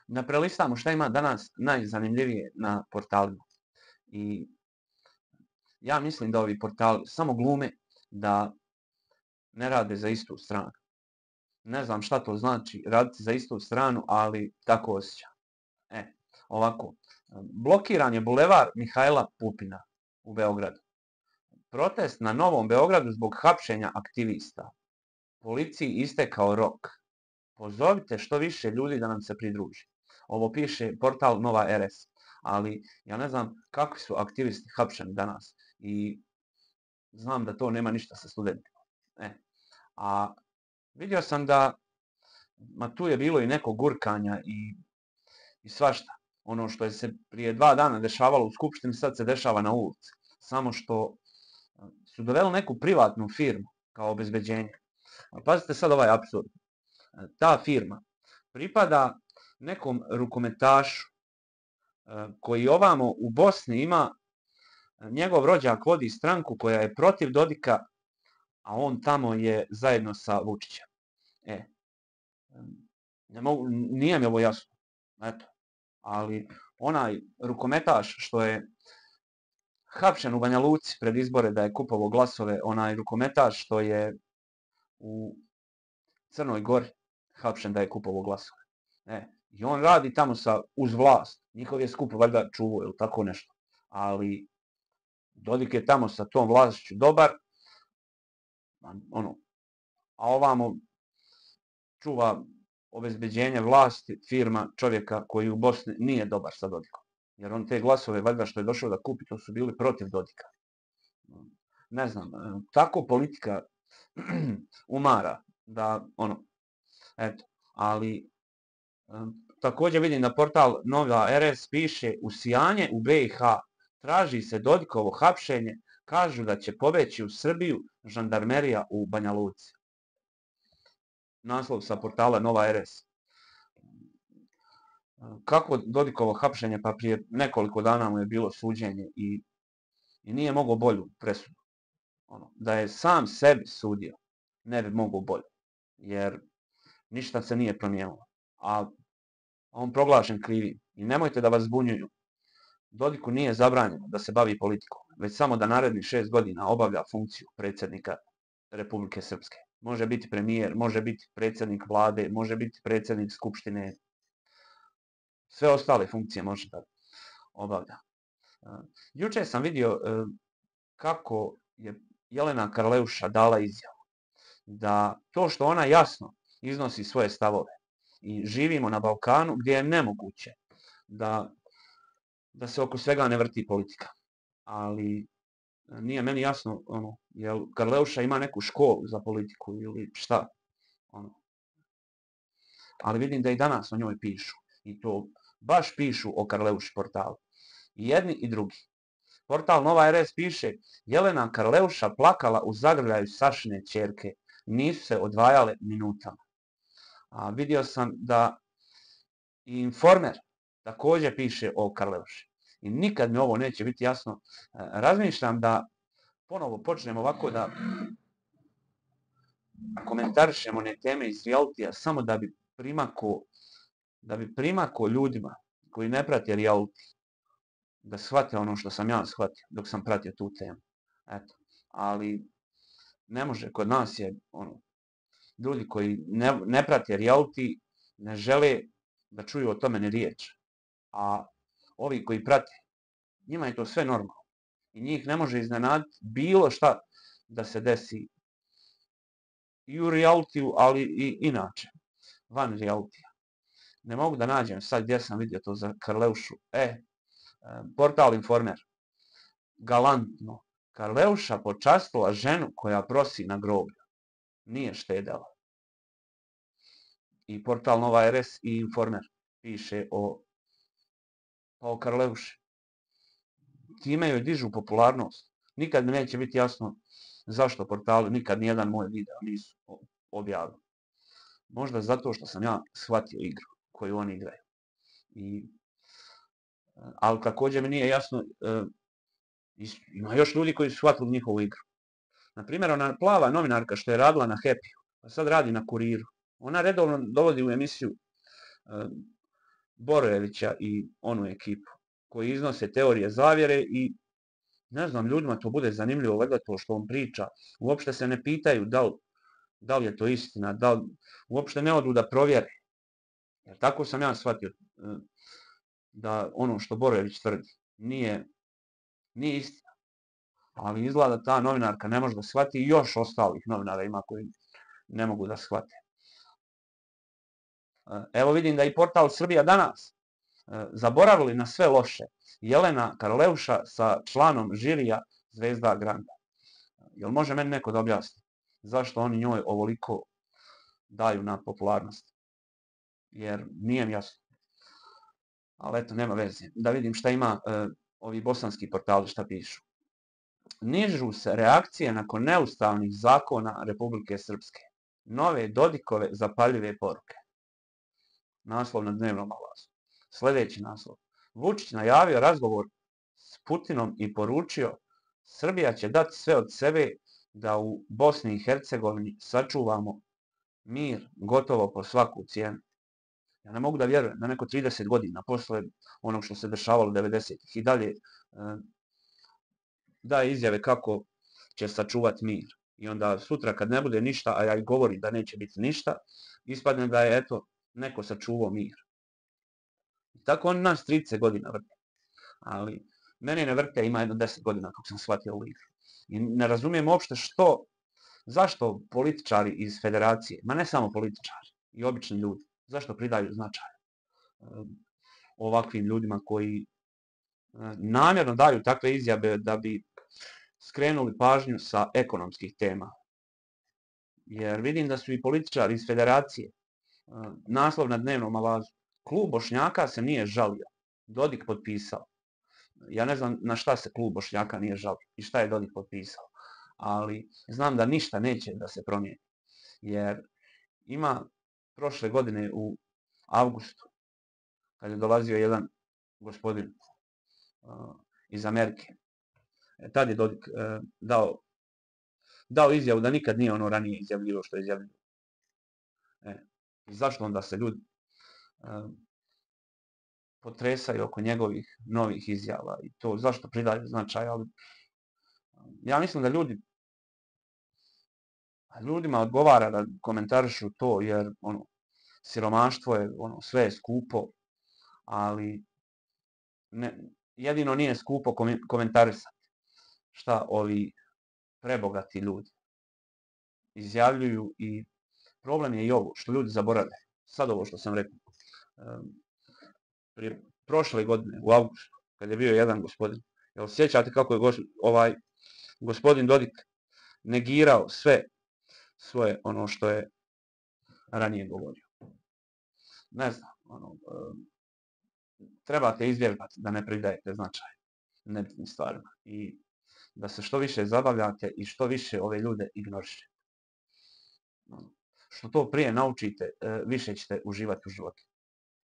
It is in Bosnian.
da prelistamo šta ima danas najzanimljivije na portalima. I ja mislim da ovi portali samo glume da ne rade za istu stranu. Ne znam šta to znači raditi za istu stranu, ali tako osjećam. Ovako. Blokiran je bulevar Mihajla Pupina u Beogradu. Protest na Novom Beogradu zbog hapšenja aktivista. Policiji istekao rok. Pozovite što više ljudi da nam se pridruži. Ovo piše portal Nova RS. Ali ja ne znam kakvi su aktivisti hapšeni danas. I znam da to nema ništa sa studentima. A vidio sam da tu je bilo i neko gurkanja i svašta. Ono što je se prije 2 dana dešavalo u Skupštini, sad se dešava na ulici. Samo što su doveli neku privatnu firmu kao obezbeđenje. Pazite sad ovaj apsurd. Ta firma pripada nekom rukometašu koji ovamo u Bosni ima, njegov rođak vodi stranku koja je protiv Dodika, a on tamo je zajedno sa Vučićem. Nije mi ovo jasno. Eto. Ali onaj rukometaš što je hapšen u Banja Luci pred izbore da je kupovao glasove, onaj rukometaš što je u Crnoj Gori hapšen da je kupovao glasove. I on radi tamo uz vlast. Njihov je skup valjda čuvo ili tako nešto. Ali Dodik je tamo sa tom vlašću dobar, a ovamo čuva obezbeđenje vlasti firma čovjeka koji u Bosni nije dobar sa Dodikom. Jer on te glasove, valjda što je došao da kupi, to su bili protiv Dodika. Ne znam, tako politika umara da, eto, ali također vidim da portal Nova RS piše usijanje u BiH, traži se Dodikovo hapšenje, kažu da će pobeći u Srbiju žandarmerija u Banja Luci. Naslov sa portala Nova RS. Kako Dodikovo hapšenje, pa prije nekoliko dana mu je bilo suđenje i nije mogao bolju presudu. Da je sam sebi sudio, ne bi mogao bolju, jer ništa se nije promijenilo. A on proglašen krivim. I nemojte da vas zbunjuju. Dodiku nije zabranjeno da se bavi politikom, već samo da narednih 6 godina obavlja funkciju predsjednika Republike Srpske. Može biti premijer, može biti predsjednik vlade, može biti predsjednik skupštine. Sve ostale funkcije može da obavlja. Juče sam vidio kako je Jelena Karleuša dala izjavu da to što ona jasno iznosi svoje stavove i živimo na Balkanu gdje je nemoguće da se oko svega ne vrti politika. Ali nije meni jasno, jel Karleuša ima neku školu za politiku ili šta. Ali vidim da i danas o njoj pišu. I to baš pišu o Karleuši portalu. I jedni i drugi. Portal Nova RS piše Jelena Karleuša plakala u zagrljaju Sašine ćerke. Nisu se odvajale minutama. A vidio sam da i Informer također piše o Karleuši. I nikad mi ovo neće biti jasno. Razmišljam da ponovo počnemo ovako da komentarišemo one teme iz realitija samo da bi primako ljudima koji ne prate reality da shvate ono što sam ja shvatio dok sam pratio tu temu. Eto. Ali ne može, kod nas je ljudi koji ne prate reality ne žele da čuju o tome ni riječ. A ovi koji prate, njima je to sve normalno. I njih ne može iznenaditi bilo šta da se desi i u realitiju, ali i inače, van realitija. Ne mogu da nađem sad gdje sam vidio to za Karleušu. Portal Informer. Galantno. Karleuša počastila ženu koja prosi na groblju. Nije štedela. I portal Nova RS i Informer piše o Karleuši. Time joj dižu popularnost. Nikad mi neće biti jasno zašto portalu nikad nijedan moj video nisu objavili. Možda zato što sam ja shvatio igru koju oni igraju. Ali također mi nije jasno, ima još ljudi koji su shvatili njihovu igru. Naprimjer, ona plava novinarka što je radila na Happy, a sad radi na Kuriru. Ona redovno dovodi u emisiju Borojevića i onu ekipu koji iznose teorije zavjere i ne znam, ljudima to bude zanimljivo gledati to što on priča. Uopšte se ne pitaju da li je to istina, uopšte ne odu da provjere. Jer tako sam ja shvatio da ono što Borojević tvrdi nije istina. Ali izgleda da ta novinarka ne može da shvati i još ostalih novinara ima koji ne mogu da shvate. Evo vidim da i portal Srbija danas zaboravili na sve loše. Jelena Karleuša sa članom žirija Zvezda Granda. Jel može meni neko da objasni zašto oni njoj ovoliko daju na popularnost? Jer nije mi jasno. Ali eto, nema veze. Da vidim šta ima ovi bosanski portali šta pišu. Nižu se reakcije nakon neustavnih zakona Republike Srpske. Nove Dodikove zapaljive poruke. Naslov na dnevnom alazu. Sljedeći naslov. Vučić najavio razgovor s Putinom i poručio Srbija će dati sve od sebe da u Bosni i Hercegovini sačuvamo mir gotovo po svaku cijenu. Ja ne mogu da vjerujem da neko 30 godina posle onog što se dešavalo 90-ih i dalje daje izjave kako će sačuvati mir. I onda sutra kad ne bude ništa, a ja i govorim da neće biti ništa, ispadne da je eto neko sačuvao mir. I tako oni nas 30 godina vrte. Ali mene ne vrte, ima jedno 10 godina kako sam shvatio ovu igru. I ne razumijem uopšte zašto političari iz federacije, ma ne samo političari, i obični ljudi, zašto pridaju značaj ovakvim ljudima koji namjerno daju takve izjave da bi skrenuli pažnju sa ekonomskih tema. Jer vidim da su i političari iz federacije, naslov na dnevnom alazu, klub Bošnjaka se nije žalio, Dodik potpisao. Ja ne znam na šta se klub Bošnjaka nije žalio i šta je Dodik potpisao, ali znam da ništa neće da se promijeni. Jer ima prošle godine u avgustu, kad je dolazio jedan gospodin iz Amerike, tad je Dodik dao izjavu da nikad nije ono ranije izjavljivo što je izjavljivo. I zašto onda se ljudi potresaju oko njegovih novih izjava i to zašto pridaju značaj, ali ja mislim da ljudima odgovara da komentarišu to jer siromaštvo je, sve je skupo, ali jedino nije skupo komentarisati šta ovi prebogati ljudi izjavljuju i problem je i ovo što ljudi zaborave. Sad ovo što sam rekao. Prije prošle godine u avgustu, kad je bio jedan gospodin, jel sjećate kako je gospodin Dodik negirao sve svoje ono što je ranije govorio. Ne znam, trebate izvježbati da ne pridajete značaj nebitnim stvarima i da se što više zabavljate i što više ove ljude ignorišete. Što to prije naučite, više ćete uživati u životu.